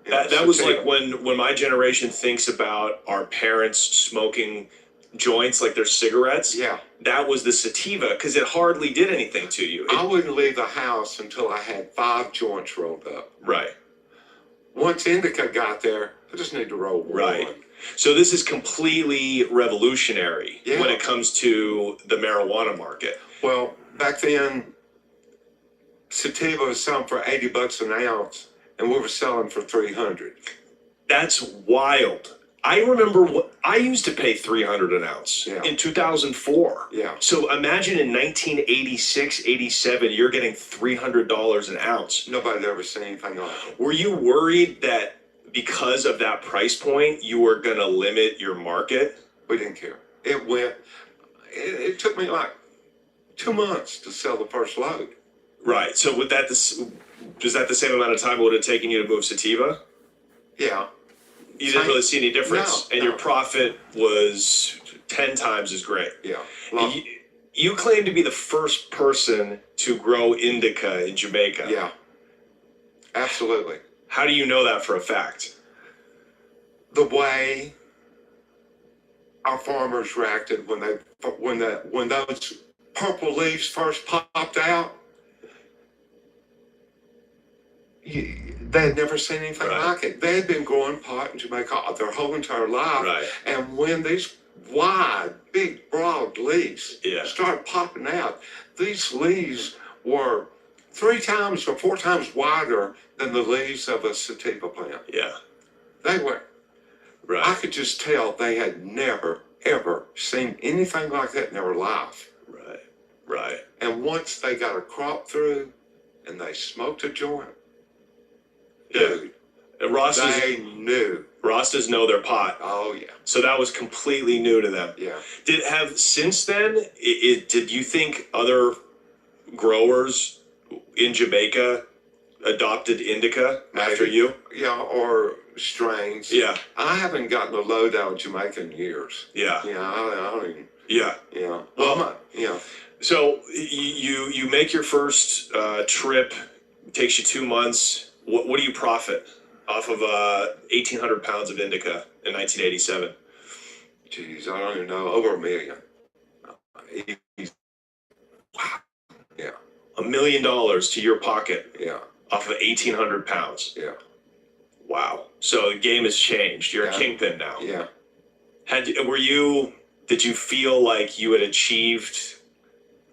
That was like when my generation thinks about our parents smoking joints like they're cigarettes. Yeah. That was the sativa because it hardly did anything to you. I wouldn't leave the house until I had 5 joints rolled up. Right. Once indica got there, I just need to roll one. Right. So this is completely revolutionary when it comes to the marijuana market. Well, back then, sativa was selling for $80 an ounce, and we were selling for $300. That's wild. I remember I used to pay $300 an ounce in 2004. Yeah. So imagine in 1986, 87, you're getting $300 an ounce. Nobody ever seen anything like it. Were you worried that because of that price point, you were going to limit your market? We didn't care. It took me like 2 months to sell the first load. Right. So was that the same amount of time it would have taken you to move sativa? Yeah. You didn't really see any difference, and your profit was 10 times as great. Yeah. You claim to be the first person to grow indica in Jamaica. Yeah. Absolutely. How do you know that for a fact? The way our farmers reacted when those purple leaves first popped out. They had never seen anything like it. They had been growing pot in Jamaica their whole entire life. Right. And when these wide, big, broad leaves started popping out, these leaves were 3 times or 4 times wider than the leaves of a sativa plant. Yeah. They were. Right. I could just tell they had never, ever seen anything like that in their life. Right. Right. And once they got a crop through and they smoked a joint, dude, they knew. Rastas know their pot. Oh, yeah. So that was completely new to them. Yeah. Since then, did you think other growers in Jamaica adopted indica after you? Yeah, or strains. Yeah. I haven't gotten a load out of Jamaica in years. Yeah. Yeah, I don't even. Yeah. Yeah. Well, so you make your first trip. It takes you 2 months. What do you profit off of 1,800 pounds of indica in 1987? Jeez, I don't even know. Over $1 million. Wow. Yeah. $1 million to your pocket. Yeah. Off of 1,800 pounds. Yeah. Wow. So the game has changed. You're a kingpin now. Yeah. Did you feel like you had achieved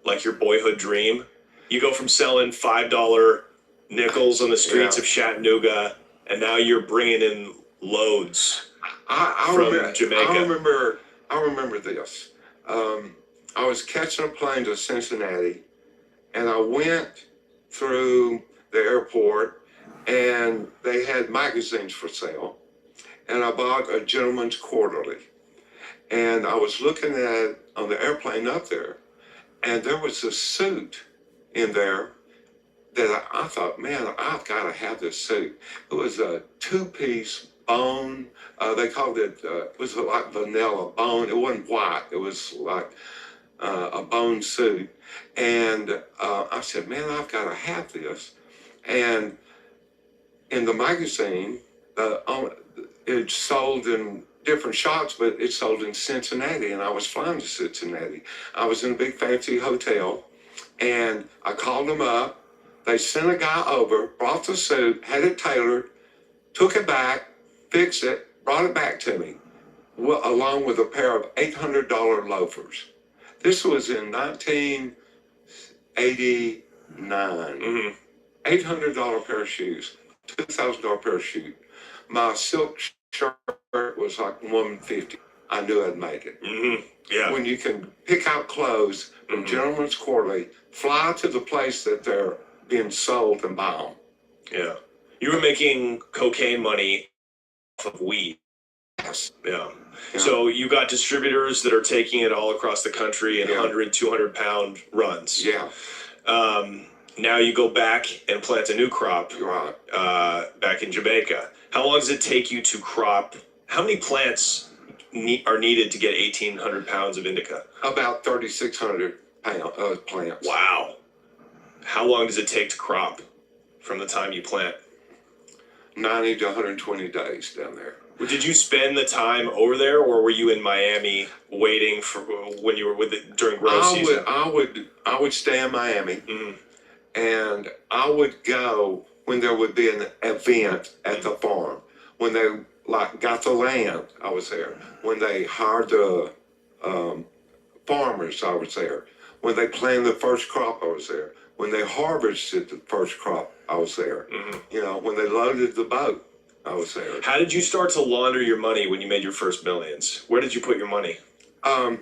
like your boyhood dream? You go from selling $5 nickels on the streets of Chattanooga, and now you're bringing in loads from Jamaica. I remember this. I was catching a plane to Cincinnati, and I went through the airport, and they had magazines for sale, and I bought a Gentleman's Quarterly, and I was looking at on the airplane up there, and there was a suit in there that I thought, man, I've got to have this suit. It was a 2-piece bone. They called it, it was like vanilla bone. It wasn't white. It was like a bone suit. And I said, man, I've got to have this. And in the magazine, it sold in different shops, but it sold in Cincinnati. And I was flying to Cincinnati. I was in a big fancy hotel, and I called them up. They sent a guy over, brought the suit, had it tailored, took it back, fixed it, brought it back to me, along with a pair of $800 loafers. This was in 1980, $800 pair of shoes, $2,000 pair of shoes. My silk shirt was like $150. I knew I'd made it. Yeah. When you can pick out clothes from Gentleman's Quarterly, fly to the place that they're being sold and buy them. Yeah. You were making cocaine money off of weed. Yes. Yeah. So you got distributors that are taking it all across the country in 100, 200 pound runs. Yeah. Now you go back and plant a new crop Right. back in Jamaica. How long does it take you to crop? How many plants are needed to get 1,800 pounds of indica? About 3,600 plants. Wow. How long does it take to crop from the time you plant? 90 to 120 days down there. Did you spend the time over there, or were you in Miami waiting for when you were with it during grow season? I would stay in Miami, and I would go when there would be an event at the farm. When they got the land, I was there. When they hired the farmers, I was there. When they planted the first crop, I was there. When they harvested the first crop, I was there. You know, when they loaded the boat, I was there. How did you start to launder your money when you made your first millions? Where did you put your money? I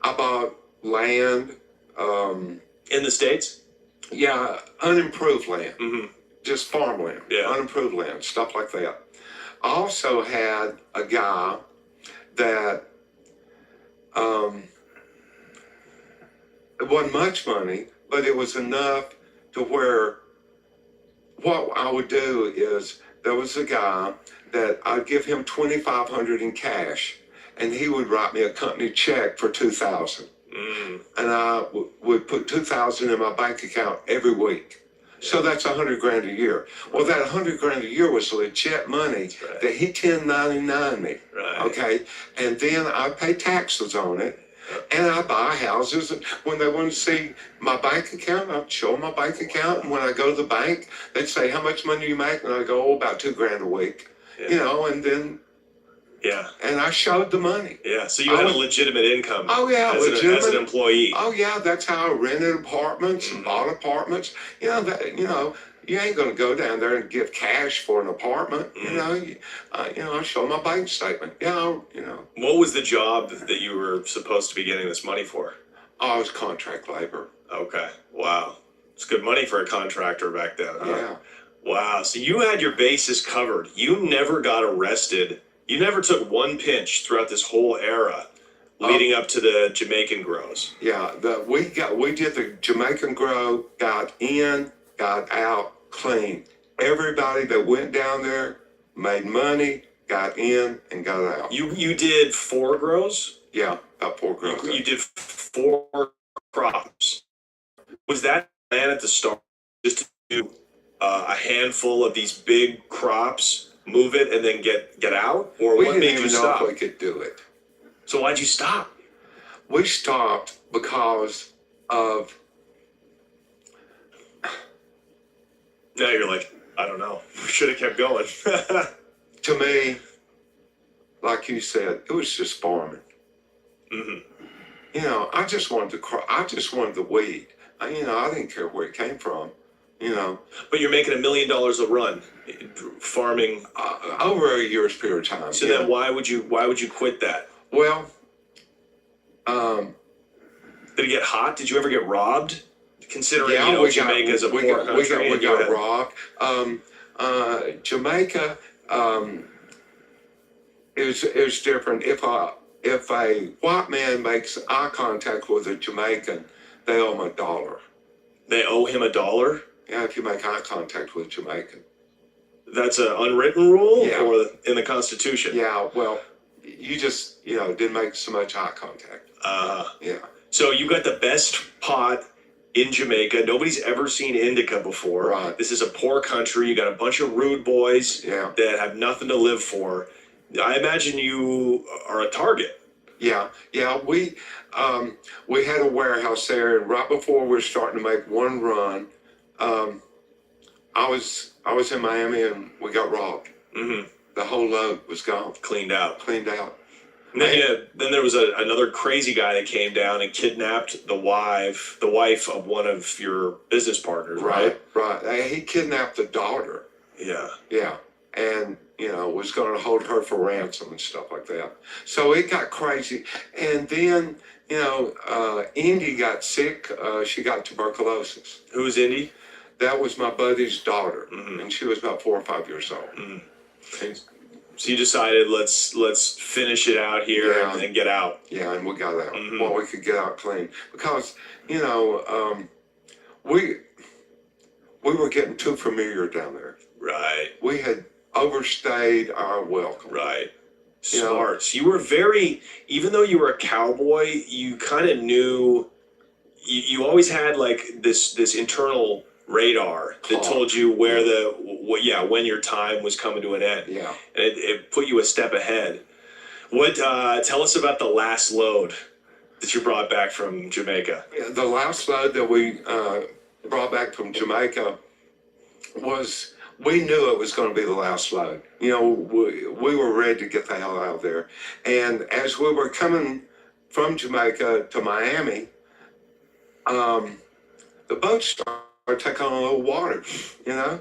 bought land. In the States? Yeah, unimproved land. Just farmland. Yeah. Unimproved land, stuff like that. I also had a guy that it wasn't much money, but it was enough to where what I would do is there was a guy that I'd give him $2,500 in cash, and he would write me a company check for $2,000, and I would put $2,000 in my bank account every week. So that's $100,000 a year. Well, that $100,000 a year was legit money that he 1099 me. Okay, and then I pay taxes on it. And I buy houses. When they want to see my bank account, I'd show them my bank account. And when I go to the bank, they'd say, "How much money do you make?" And I go, "Oh, about $2,000 a week." You know, and then and I showed the money. Yeah, so you had a legitimate income. Oh yeah, as an employee. Oh yeah, that's how I rented apartments and bought apartments. You know, you ain't gonna go down there and give cash for an apartment. You know, I show my bank statement. What was the job that you were supposed to be getting this money for? Oh, I was contract labor. Okay, wow, it's good money for a contractor back then. Huh? Yeah. Wow, so you had your bases covered. You never got arrested. You never took one pinch throughout this whole era leading up to the Jamaican grows. Yeah, we did the Jamaican grow, got in, got out clean. Everybody that went down there made money, got in, and got out. You did 4 grows? Yeah, about 4 grows. You did 4 crops. Was that plan at the start just to do a handful of these big crops? Move it and then get out, or what made you stop? We didn't even know if we could do it. So why'd you stop? We stopped because of. Now you're like, I don't know. We should have kept going. To me, like you said, it was just farming. You know, I just wanted the weed. I didn't care where it came from. You know, but you're making $1 million a run, farming over a year's period of time. So then, why would you quit that? Well, did it get hot? Did you ever get robbed? Considering Jamaica is a poor country, we got robbed. Jamaica is different. If a white man makes eye contact with a Jamaican, they owe him $1. They owe him $1? Yeah, if you make eye contact with a Jamaican. That's an unwritten rule, or in the Constitution? Yeah, well, you just, didn't make so much eye contact. Yeah. So you got the best pot in Jamaica. Nobody's ever seen indica before. Right. This is a poor country. You got a bunch of rude boys that have nothing to live for. I imagine you are a target. Yeah. We had a warehouse there, and right before we were starting to make one run, I was in Miami and we got robbed. The whole load was gone. Cleaned out. And then there was another crazy guy that came down and kidnapped the wife of one of your business partners, right? Right. He kidnapped the daughter. Yeah. Yeah. And, was going to hold her for ransom and stuff like that. So it got crazy. And then, Indy got sick. She got tuberculosis. Who was Indy? That was my buddy's daughter. And she was about 4 or 5 years old. So you decided let's finish it out here and get out. Yeah, and we got out. Well, we could get out clean because we were getting too familiar down there. Right. We had overstayed our welcome. Right. Smart. So you were even though you were a cowboy, you kind of knew. You always had like this internal radar that told you where when your time was coming to an end. Yeah. And it put you a step ahead. Tell us about the last load that you brought back from Jamaica. Yeah, the last load that we brought back from Jamaica was, we knew it was going to be the last load. We were ready to get the hell out of there. And as we were coming from Jamaica to Miami, the boat started taking on a little water, and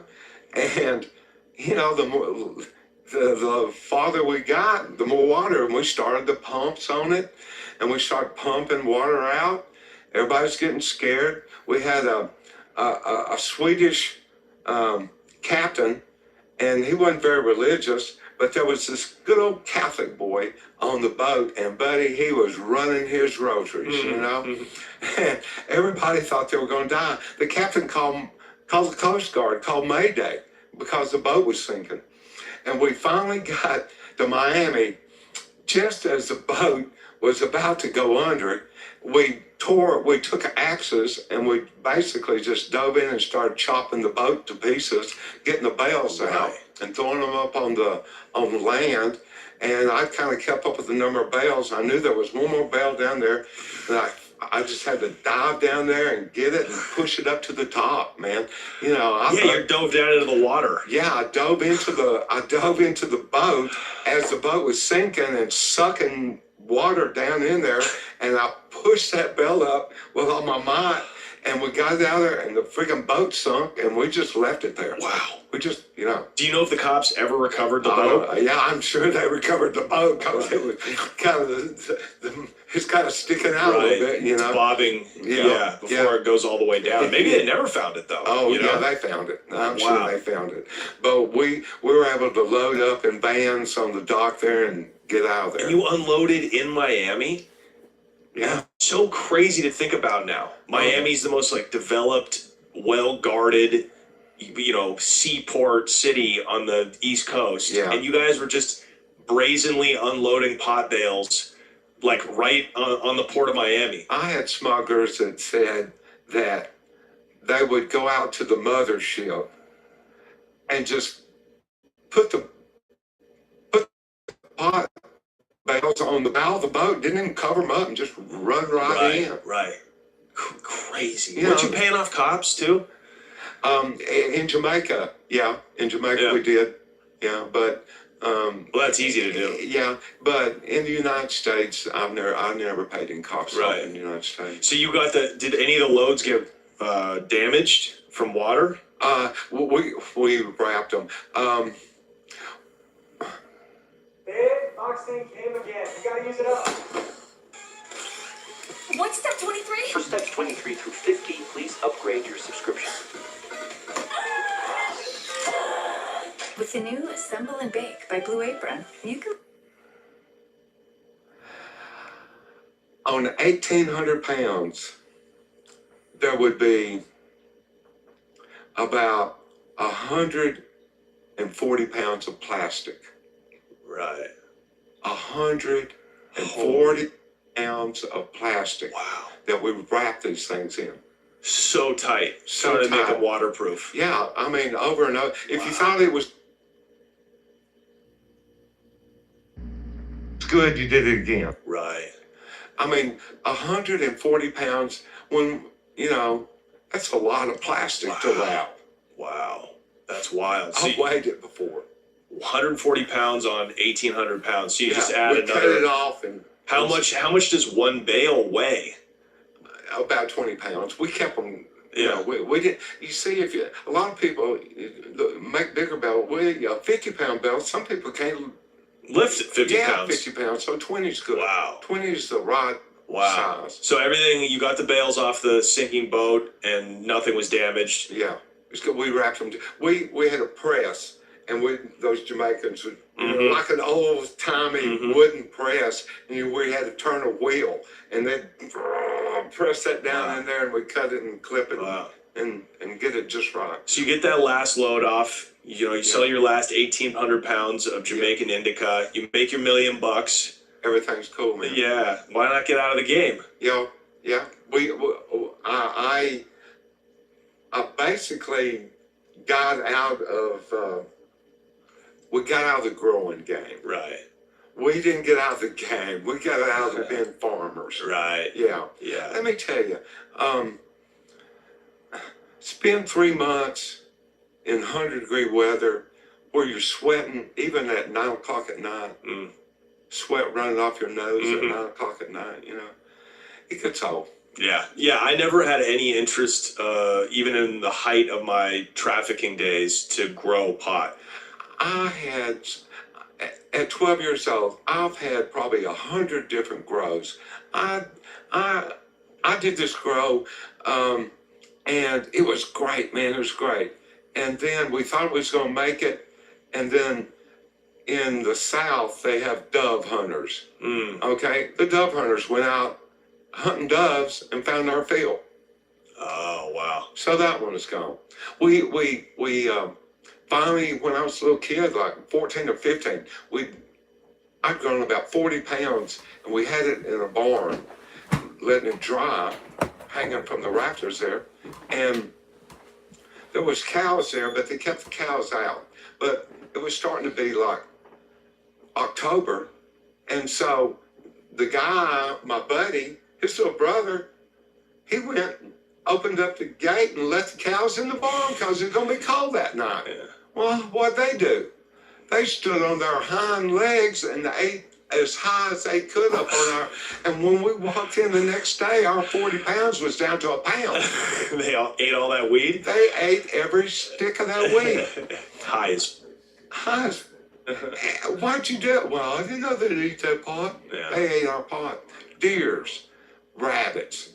the farther we got, the more water, and we started the pumps on it, and we started pumping water out. Everybody's getting scared. We had a Swedish captain, and he wasn't very religious, but there was this good old Catholic boy on the boat, and buddy, he was running his rosaries, and everybody thought they were going to die. The captain called the Coast Guard, called Mayday, because the boat was sinking. And we finally got to Miami. Just as the boat was about to go under, we took axes and we basically just dove in and started chopping the boat to pieces, getting the bales out and throwing them up on the land. And I kind of kept up with the number of bales. I knew there was one more bale down there, and I just had to dive down there and get it and push it up to the top, man. You dove down into the water. Yeah, I dove into the boat as the boat was sinking and sucking water down in there, and I pushed that bell up with all my might, and we got out there, and the freaking boat sunk, and we just left it there. Wow. We just, Do you know if the cops ever recovered the boat? Yeah, I'm sure they recovered the boat because it was kind of it's kind of sticking out a little bit, It's bobbing, before it goes all the way down. Maybe they never found it though. Oh, they found it. I'm sure they found it. But we were able to load up in vans on the dock there and get out of there. And you unloaded in Miami? Yeah. So crazy to think about now. Miami's the most developed, well-guarded, seaport city on the East Coast. Yeah. And you guys were just brazenly unloading pot bales, right on the port of Miami. I had smugglers that said that they would go out to the mothership and just put the pot bales on the bow of the boat, didn't even cover them up, and just run right in. Right. Crazy. Weren't you paying off cops too? In Jamaica, we did. Yeah, but well, that's easy to do. Yeah, but in the United States, I never paid in cops off in the United States. So you got did any of the loads get damaged from water? We wrapped them. Oxen came again. You gotta use it up. What's step 23? For steps 23 through 50, please upgrade your subscription. With the new Assemble and Bake by Blue Apron, you can... On 1,800 pounds, there would be about 140 pounds of plastic. Right. 140 pounds of plastic. Wow. That we wrap these things in. So tight. So to tight. Make them waterproof. Yeah, I mean, over and over. If you thought it was good, you did it again. Right. I mean, 140 pounds, when, that's a lot of plastic to wrap. Wow. That's wild. I've weighed it before. 140 pounds on 1,800 pounds. So you just add we another. cut it off, and How much does one bale weigh? about 20 pounds. We kept them. Yeah. We did. You see, a lot of people make bigger belt. 50-pound belts. Some people can't lift 50 pounds. 50 pounds. So 20 is good. Wow. 20 is the right size. So everything, you got the bales off the sinking boat, and nothing was damaged. Yeah. It's good. We wrapped them. We had a press, and those Jamaicans would, like an old timey wooden press, and we had to turn a wheel, and then press that down in there, and we cut it and clip it and get it just right. So you get that last load off. You sell your last 1,800 pounds of Jamaican indica. You make your $1 million. Everything's cool, man. Yeah. Why not get out of the game? Yeah. I basically got out of. We got out of the growing game. Right. We didn't get out of the game. We got out of being farmers. Right. Yeah. Let me tell you, spend 3 months in 100-degree weather where you're sweating, even at 9 o'clock at night, sweat running off your nose at 9 o'clock at night, it gets old. Yeah. I never had any interest, even in the height of my trafficking days, to grow pot. I had, at 12 years old, I've had probably 100 different grows. I did this grow, and it was great, man. It was great. And then we thought we was going to make it, and then in the South they have dove hunters. Okay, the dove hunters went out hunting doves and found our field. Oh wow! So that one is gone. We finally, when I was a little kid, like 14 or 15, I'd grown about 40 pounds, and we had it in a barn, letting it dry, hanging from the rafters there. And there was cows there, but they kept the cows out. But it was starting to be like October. And so the guy, my buddy, his little brother, he went and opened up the gate and let the cows in the barn because it was going to be cold that night. Yeah. Well, what'd they do? They stood on their hind legs and they ate as high as they could up on our. And when we walked in the next day, our 40 pounds was down to a pound. They all ate all that weed? They ate every stick of that weed. High as. Why'd you do it? Well, I didn't know they'd eat that pot. Yeah. They ate our pot. Deers, rabbits.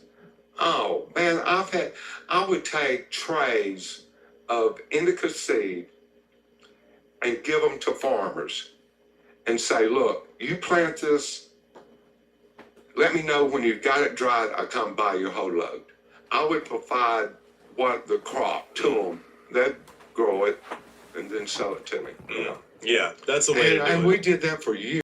Oh, man, I would take trays of indica seed and give them to farmers and say, look, you plant this, let me know when you've got it dried, I'll come buy your whole load. I would provide the crop to them. They'd grow it and then sell it to me. Yeah, that's the way to do it. And we did that for years.